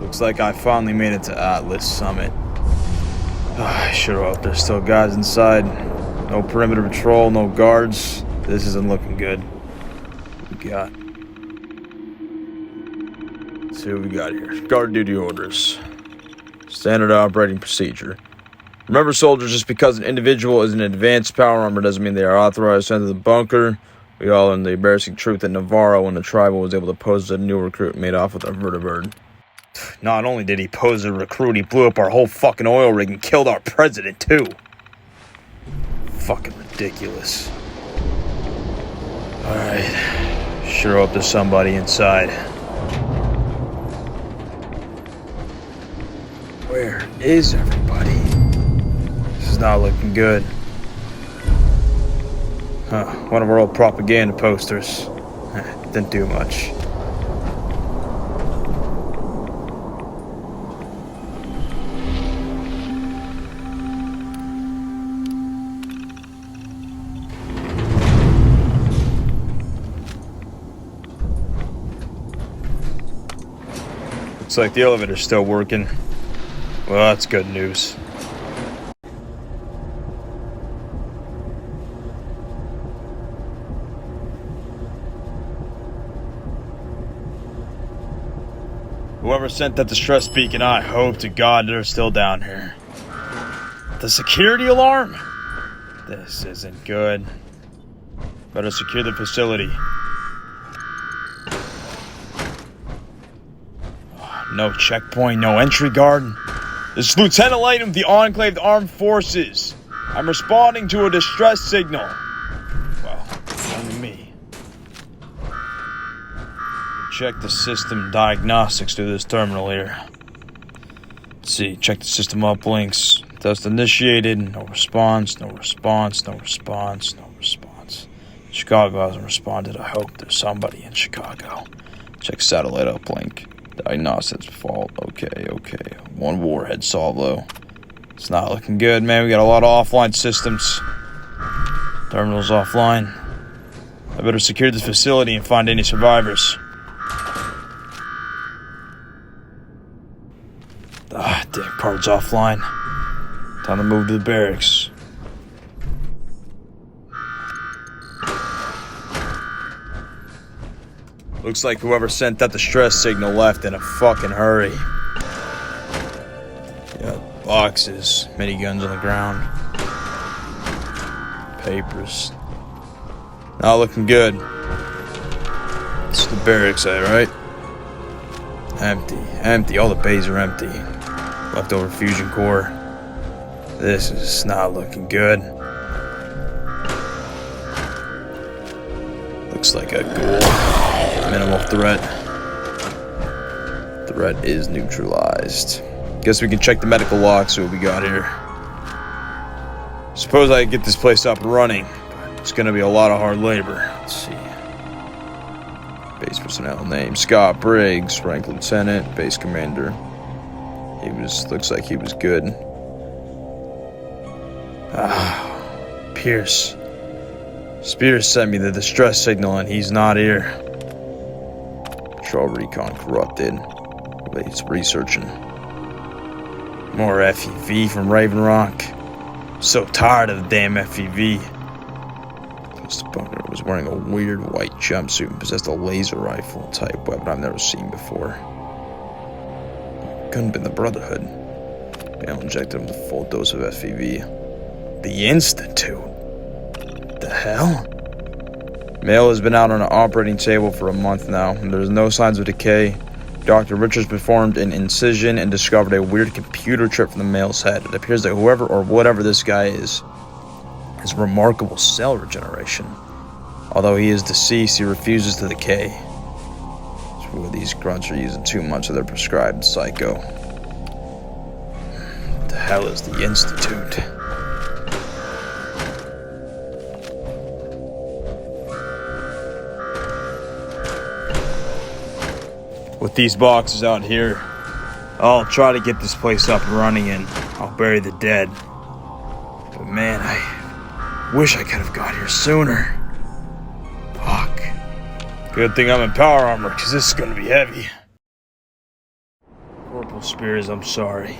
Looks like I finally made it to Atlas Summit. I sure hope there's still guys inside. No perimeter patrol, no guards. This isn't looking good. What we got? Let's see what we got here. Guard duty orders. Standard operating procedure. Remember, soldiers, just because an individual is in advanced power armor doesn't mean they are authorized to enter the bunker. We all learned the embarrassing truth that Navarro, when the tribal, was able to pose as a new recruit and made off with a vertibird. Not only did he pose as a recruit, he blew up our whole fucking oil rig and killed our president, too. Fucking ridiculous. Alright. Sure hope there's somebody inside. Where is everybody? This is not looking good. One of our old propaganda posters. Didn't do much. Looks like the elevator's still working. Well, that's good news. Whoever sent that distress beacon, I hope to God they're still down here. The security alarm? This isn't good. Better secure the facility. No checkpoint, no entry guard. This is Lieutenant Light of the Enclave Armed Forces. I'm responding to a distress signal. Well, only me. Check the system diagnostics through this terminal here. Let's see, check the system uplinks. Test initiated. No response, no response, no response, no response. Chicago hasn't responded. I hope there's somebody in Chicago. Check satellite uplink. Diagnostics fault. Okay. One warhead salvo. It's not looking good, man. We got a lot of offline systems. Terminal's offline. I better secure this facility and find any survivors. Damn card's offline. Time to move to the barracks. Looks like whoever sent that distress signal left in a fucking hurry. Yeah, boxes, miniguns on the ground. Papers. Not looking good. It's the barracks, right? Empty. All the bays are empty. Leftover fusion core. This is not looking good. Looks like a ghoul. Minimal threat. Threat is neutralized. Guess we can check the medical log, see what we got here. Suppose I could get this place up and running, but it's gonna be a lot of hard labor. Let's see. Base personnel name: Scott Briggs, rank lieutenant, base commander. Looks like he was good. Pierce. Spears sent me the distress signal and he's not here. Patrol recon corrupted. He's researching. More FEV from Raven Rock. So tired of the damn FEV. This bunker was wearing a weird white jumpsuit and possessed a laser rifle type weapon I've never seen before. Couldn't have been the Brotherhood. Bale injected him with a full dose of FEV. The Institute? The hell? Male has been out on an operating table for a month now, and there's no signs of decay. Dr. Richards performed an incision and discovered a weird computer chip from the male's head. It appears that whoever or whatever this guy is has remarkable cell regeneration. Although he is deceased, he refuses to decay. These grunts are using too much of their prescribed psycho. What the hell is the Institute? With these boxes out here, I'll try to get this place up and running and I'll bury the dead. But man, I wish I could have got here sooner. Fuck. Good thing I'm in power armor, because this is going to be heavy. Corporal Spears, I'm sorry.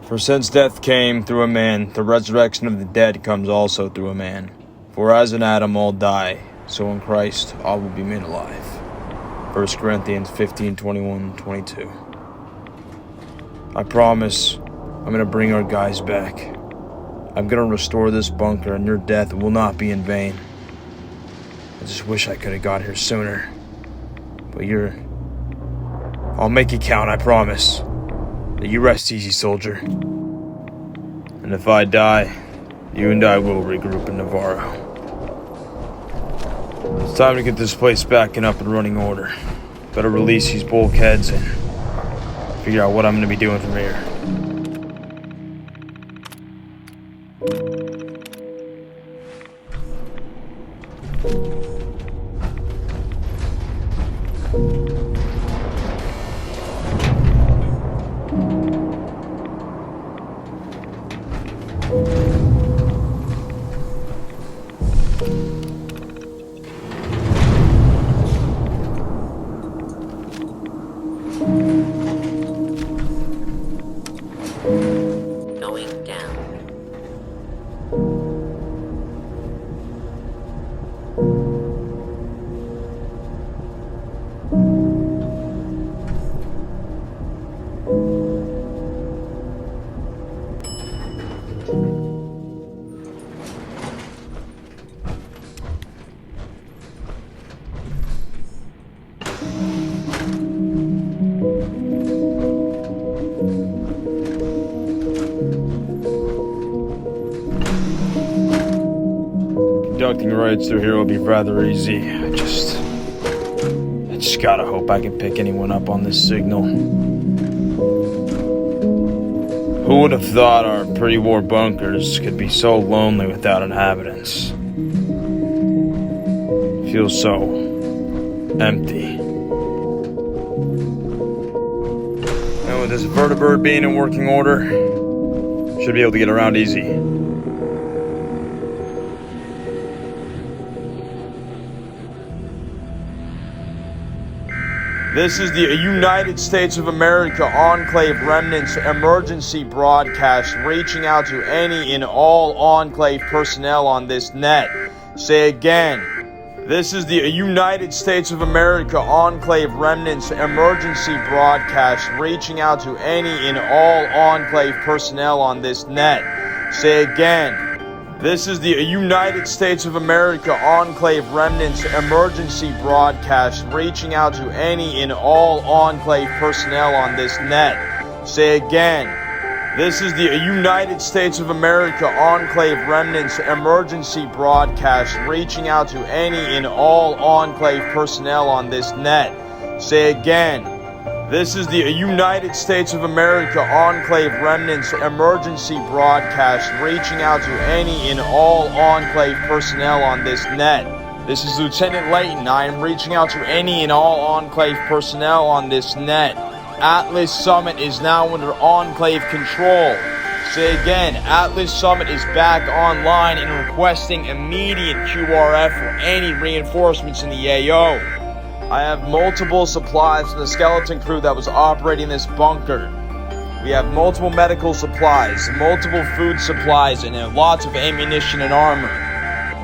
For since death came through a man, the resurrection of the dead comes also through a man. For as in Adam all die, so in Christ all will be made alive. 1 Corinthians 15:21-22. I promise I'm going to bring our guys back. I'm going to restore this bunker, and your death will not be in vain. I just wish I could have got here sooner. But I'll make it count, I promise. You rest easy, soldier. And if I die, you and I will regroup in Navarro. It's time to get this place back in up and running order. Better release these bulkheads and figure out what I'm going to be doing from here. Going down. Conducting raids through here will be rather easy. I just gotta hope I can pick anyone up on this signal. Who would have thought our pre-war bunkers could be so lonely without inhabitants? Feels so empty. And with this vertibird being in working order, should be able to get around easy. This is the United States of America Enclave Remnants emergency broadcast reaching out to any and all Enclave personnel on this net. Say again. This is the United States of America Enclave Remnants emergency broadcast reaching out to any and all Enclave personnel on this net. Say again. This is the United States of America Enclave Remnants emergency broadcast reaching out to any and all Enclave personnel on this net. Say again. This is the United States of America Enclave Remnants emergency broadcast reaching out to any and all Enclave personnel on this net. Say again. This is the United States of America Enclave Remnants emergency broadcast reaching out to any and all Enclave personnel on this net. This is Lieutenant Layton. I am reaching out to any and all Enclave personnel on this net. Atlas Summit is now under Enclave control. Say again, Atlas Summit is back online and requesting immediate QRF for any reinforcements in the AO. I have multiple supplies from the skeleton crew that was operating this bunker. We have multiple medical supplies, multiple food supplies, and lots of ammunition and armor.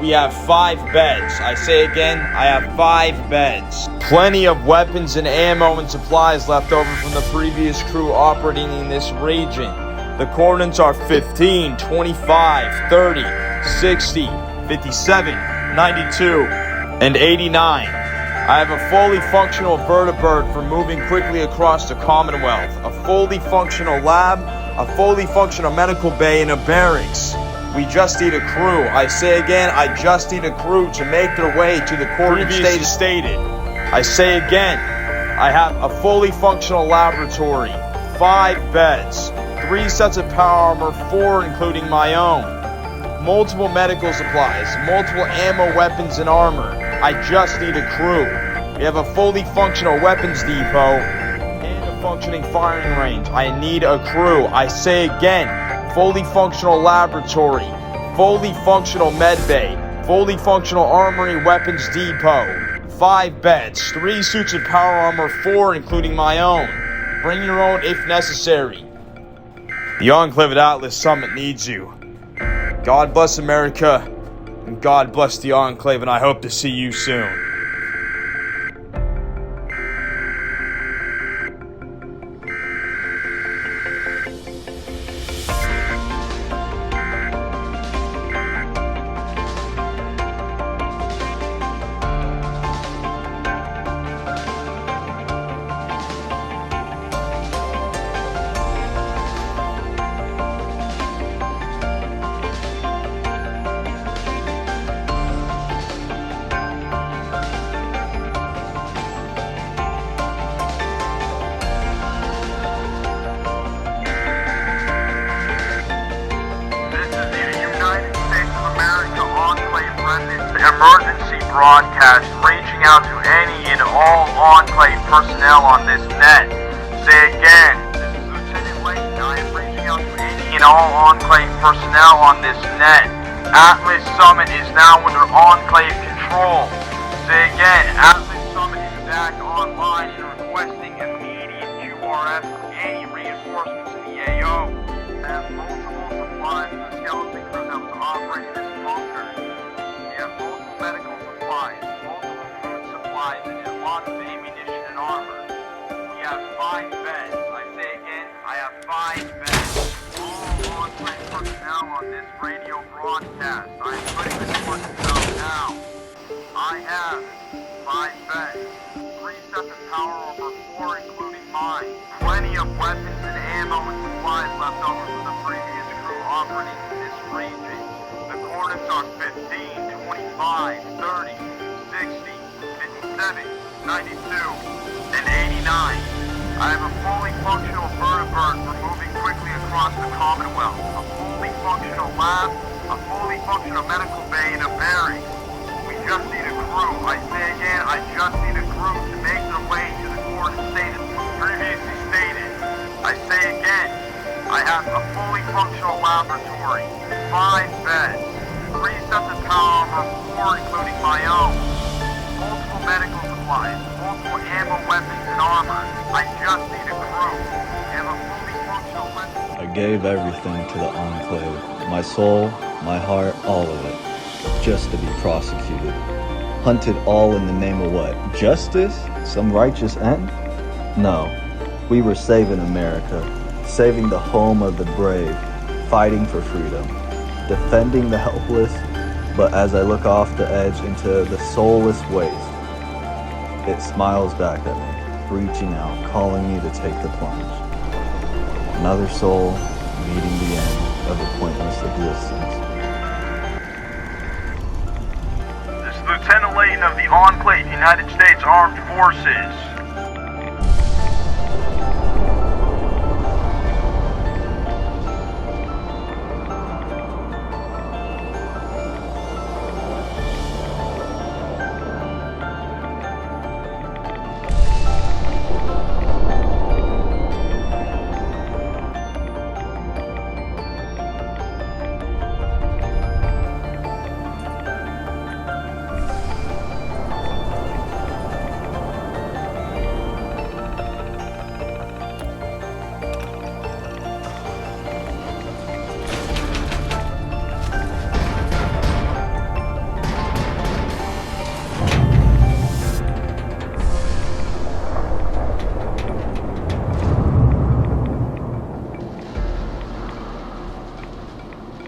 We have 5 beds. I say again, I have 5 beds. Plenty of weapons and ammo and supplies left over from the previous crew operating in this region. The coordinates are 15, 25, 30, 60, 57, 92, and 89. I have a fully functional vertibird for moving quickly across the Commonwealth, a fully functional lab, a fully functional medical bay, and a barracks. We just need a crew. I say again, I just need a crew to make their way to the coordinates stated. I say again, I have a fully functional laboratory, 5 beds, 3 sets of power armor, 4 including my own, multiple medical supplies, multiple ammo, weapons, and armor. I just need a crew. We have a fully functional weapons depot and a functioning firing range. I need a crew. I say again, fully functional laboratory, fully functional med bay, fully functional armory weapons depot, 5 beds, 3 suits of power armor, 4 including my own, Bring your own if necessary. The Enclave at Atlas Summit needs you. God bless America, and God bless the Enclave, and I hope to see you soon. Emergency broadcast reaching out to any and all Enclave personnel on this net. Say again, this is Lieutenant Layton. I am reaching out to any and all Enclave personnel on this net. Atlas Summit is now under Enclave control. Say again, Atlas Summit is back online and requesting immediate QRF from any reinforcements in the AO. I have multiple supplies for the skeleton crew that was operating this bunker. We have multiple medical supplies, multiple food supplies, and lots of ammunition and armor. We have 5 beds. I say again, I have 5 beds. All Enclave personnel on this radio broadcast. I am putting this ordinance out now. I have 5 beds, 3 sets of power over 4 including mine. Plenty of weapons and ammo and supplies left over from the previous crew operating in this region. The coordinates are 15, 25, 30, 60, 57, 92, and 89. I have a fully functional vertibird for moving quickly across the Commonwealth, a fully functional lab, a fully functional medical bay, and a barracks. We just need a crew. I say again, I just need a crew to make their way to the coordinates stated previously stated. I say again, I have a fully functional laboratory, 5 beds, 3 sets of power over 4 including my own, multiple medical supplies, multiple ammo, weapons, and armor. I just need a crew. I have a fully functional weapon. I gave everything to the Enclave. My soul, my heart, all of it. Just to be prosecuted. Hunted all in the name of what? Justice? Some righteous end? No. We were saving America. Saving the home of the brave. Fighting for freedom. Defending the helpless. But as I look off the edge into the soulless waste, it smiles back at me, reaching out, calling me to take the plunge. Another soul meeting the end of a pointless existence. This is Lieutenant Layton of the Enclave, United States Armed Forces.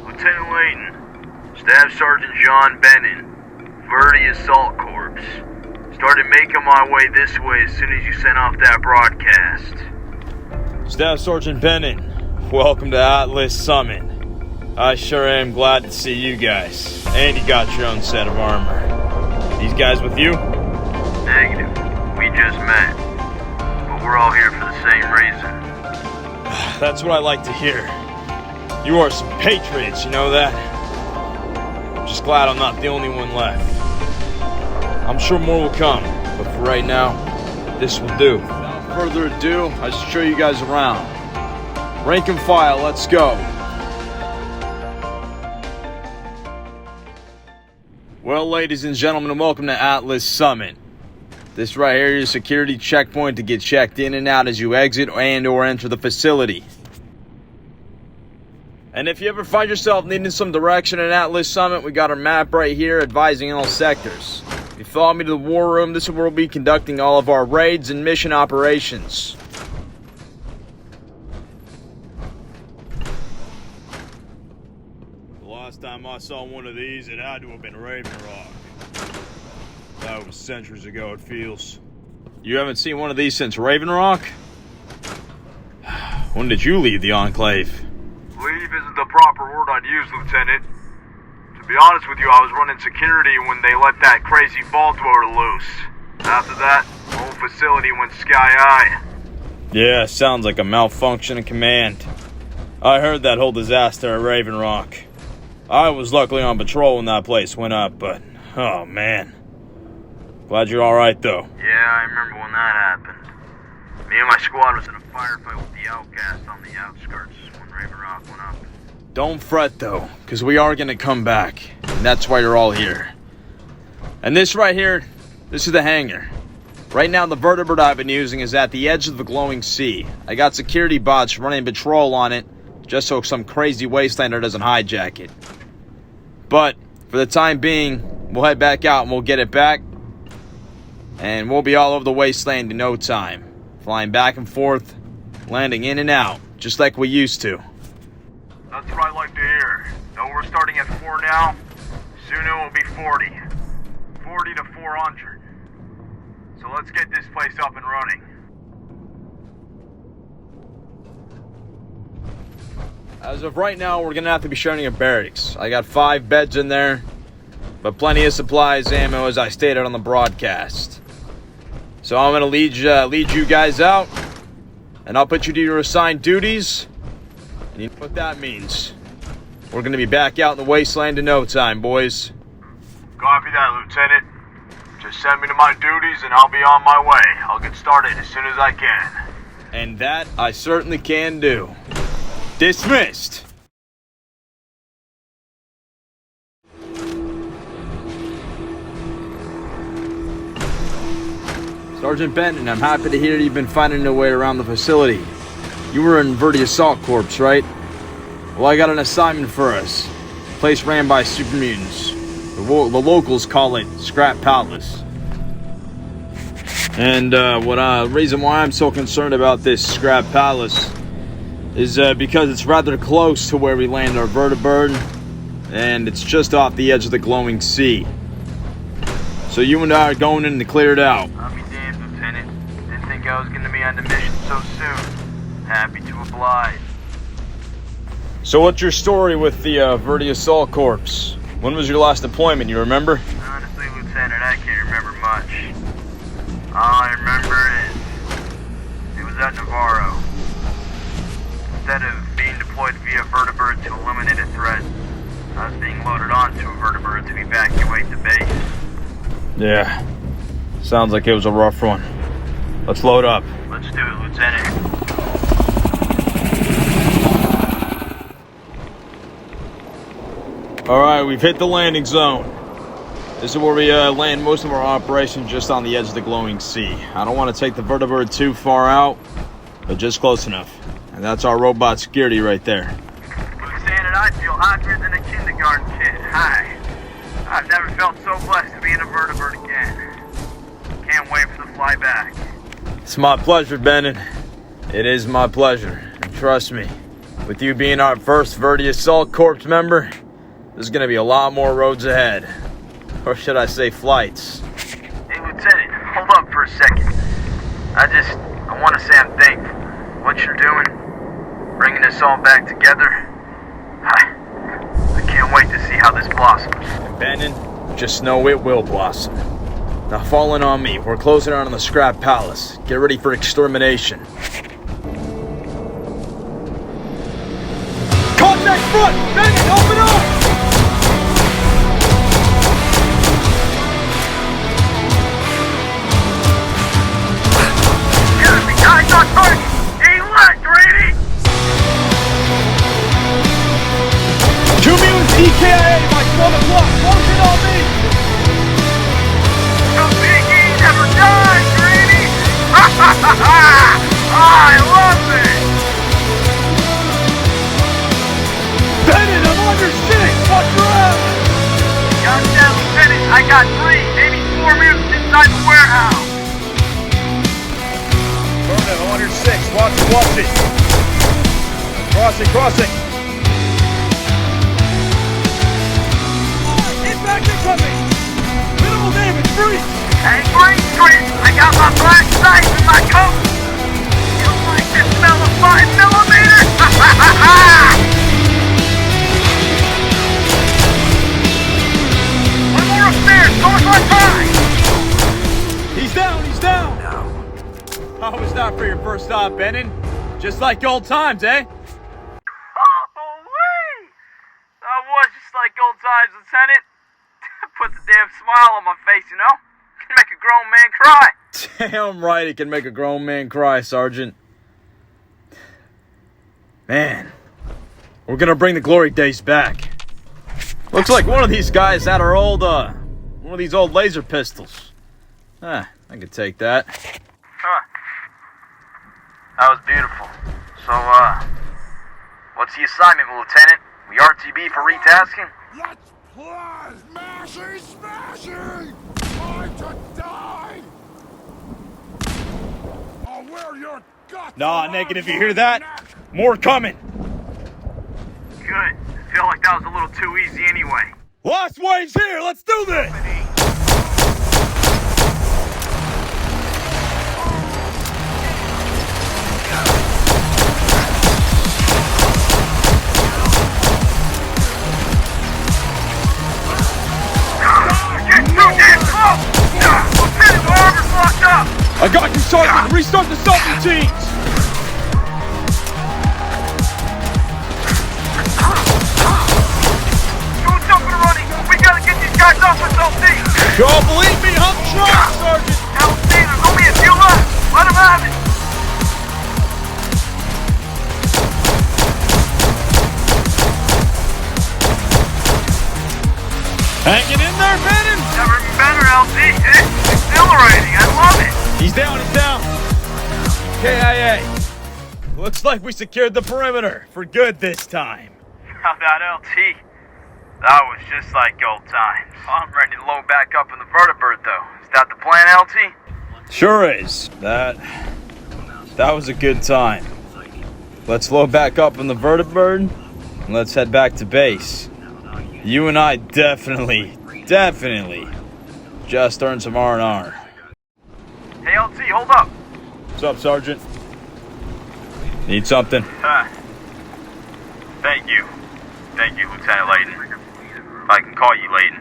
Lieutenant Layton, Staff Sergeant John Bennon, Verdi Assault Corps. Started making my way this way as soon as you sent off that broadcast. Staff Sergeant Bennon, welcome to Atlas Summit. I sure am glad to see you guys. And you got your own set of armor. These guys with you? Negative. We just met. But we're all here for the same reason. That's what I like to hear. You are some patriots, you know that? I'm just glad I'm not the only one left. I'm sure more will come, but for right now, this will do. Without further ado, I should show you guys around. Rank and file, let's go. Well, ladies and gentlemen, welcome to Atlas Summit. This right here is your security checkpoint to get checked in and out as you exit and or enter the facility. And if you ever find yourself needing some direction at Atlas Summit, we got our map right here advising all sectors. If you follow me to the war room, this is where we'll be conducting all of our raids and mission operations. The last time I saw one of these, it had to have been Raven Rock. That was centuries ago, it feels. You haven't seen one of these since Raven Rock? When did you leave the Enclave? Leave isn't the proper word I'd use, Lieutenant. To be honest with you, I was running security when they let that crazy vault thrower loose. After that, the whole facility went sky high. Yeah, sounds like a malfunction in command. I heard that whole disaster at Raven Rock. I was luckily on patrol when that place went up, but, oh man. Glad you're alright though. Yeah, I remember when that happened. Me and my squad was in a firefight with the outcasts on the outskirts when Raven Rock went up. Don't fret though, because we are going to come back, and that's why you're all here. And this right here, this is the hangar. Right now the vertebrate I've been using is at the edge of the glowing sea. I got security bots running patrol on it, just so some crazy wastelander doesn't hijack it. But, for the time being, we'll head back out and we'll get it back. And we'll be all over the wasteland in no time. Flying back and forth, landing in and out, just like we used to. That's what I like to hear. Though we're starting at 4 now, soon it will be 40. 40 to 400. So let's get this place up and running. As of right now, we're going to have to be sharing a barracks. I got 5 beds in there, but plenty of supplies, ammo, as I stated on the broadcast. So I'm going to lead you guys out, and I'll put you to your assigned duties. And you know what that means. We're going to be back out in the wasteland in no time, boys. Copy that, Lieutenant. Just send me to my duties and I'll be on my way. I'll get started as soon as I can. And that I certainly can do. Dismissed! Sergeant Benton, I'm happy to hear you've been finding your way around the facility. You were in Verdi Assault Corps, right? Well, I got an assignment for us. Place ran by super mutants. The locals call it Scrap Palace. And reason why I'm so concerned about this Scrap Palace is because it's rather close to where we land our vertibird, and it's just off the edge of the glowing sea. So you and I are going in to clear it out. I'll be damned, Lieutenant. Didn't think I was going to be on the mission so soon. Happy to oblige. So what's your story with the Verdi Assault Corps? When was your last deployment, you remember? Honestly, Lieutenant, I can't remember much. All I remember is it was at Navarro. Instead of being deployed via vertibird to eliminate a threat, I was being loaded onto a vertibird to evacuate the base. Yeah. Sounds like it was a rough one. Let's load up. Let's do it, Lieutenant. Alright, we've hit the landing zone. This is where we land most of our operations, just on the edge of the glowing sea. I don't want to take the vertibird too far out, but just close enough. And that's our robot security right there. Lieutenant, I feel happier than a kindergarten kid. Hi. I've never felt so blessed to be in a vertibird again. Can't wait for the fly back. It's my pleasure, Bennett. It is my pleasure. And trust me, with you being our first Verdi Assault Corps member, there's going to be a lot more roads ahead. Or should I say flights. Hey, Lieutenant, hold up for a second. I want to say I'm thankful. What you're doing, bringing us all back together, I can't wait to see how this blossoms. And Bannon, just know it will blossom. Now fall in on me. We're closing on the Scrap Palace. Get ready for extermination. Contact front! Bannon, open up! Guys on target! Elect, ready! 2 mutants EKIA by 12 o'clock! Close it on me! The Biggie never dies! I love it! Bennett, I'm under 6! Watch your out! Goddamn, Lieutenant, I got 3, maybe 4 mutants inside the warehouse. Affirmative, I'm under 6. Watch it. Crossing. Impact incoming! Minimal damage, freeze! Hey, Green Street, I got my black sight in my coat. You like the smell of 5mm? Ha ha ha ha! One more upstairs, so much more time! He's down! No. How was that for your first stop, Bennett? Just like old times, eh? Holy! That was just like old times, Lieutenant. Puts a damn smile on my face, you know? Can make a grown man cry. Damn right it can make a grown man cry, Sergeant. Man, we're gonna bring the glory days back. Looks like one of these guys had our old, one of these old laser pistols. I could take that. Huh. That was beautiful. So, what's the assignment, Lieutenant? We RTB for retasking? Let's play! Smashing! Time to die! I'll wear your guts! Nah, negative, you hear that? More coming! Good. I feel like that was a little too easy anyway. Last wave's here, let's do this! I got you, Sergeant! Restart the assault teams! Who's up and running? We gotta get these guys off with LT! Y'all believe me, I'm trying, Sergeant! LT, there's only a few left! Let them have it! Hanging in there, Bennett! Never been better, LT. It's exhilarating. I love it. He's down. KIA. Looks like we secured the perimeter for good this time. How about LT? That was just like old times. I'm ready to load back up in the vertibird, though. Is that the plan, LT? Sure is. That was a good time. Let's load back up in the vertibird and let's head back to base. You and I definitely just earned some R&R. Hey, LT, hold up. What's up, Sergeant? Need something? Thank you. Thank you, Lieutenant Layton. If I can call you Layton.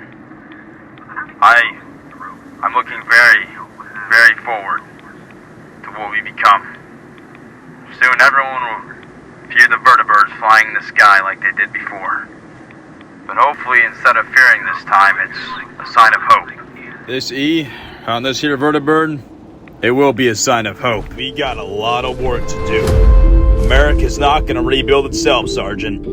I'm looking very, very forward to what we become. Soon everyone will hear the vertibirds flying in the sky like they did before. But hopefully, instead of fearing this time, it's a sign of hope. This E, on this here vertibird, it will be a sign of hope. We got a lot of work to do. America's not going to rebuild itself, Sergeant.